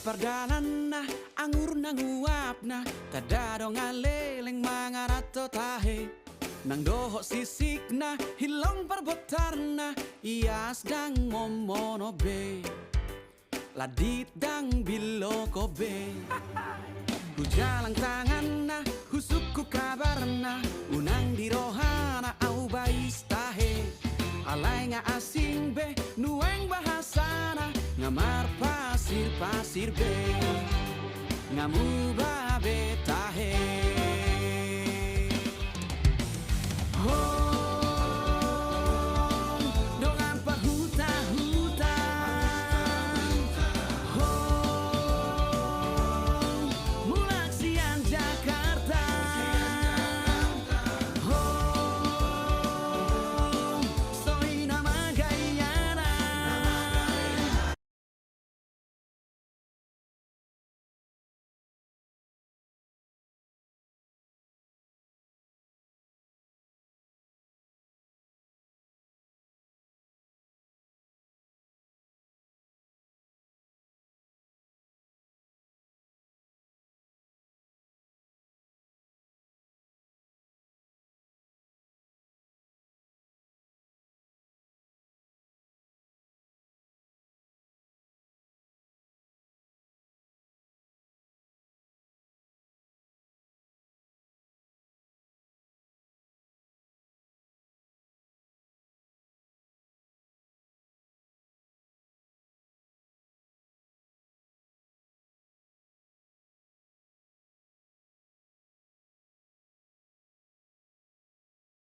Pardalan na angur nanguap na kada dong aleleng mangarato tahe nang doho sisik na hilong parbotar na ias dang momono be ladit dang biloko be hujalang tangan na husukku kabar na unang dirohana au bais tahe alay nga asing be nueng bahasana ngamar pasir be ngamu babe tahe oh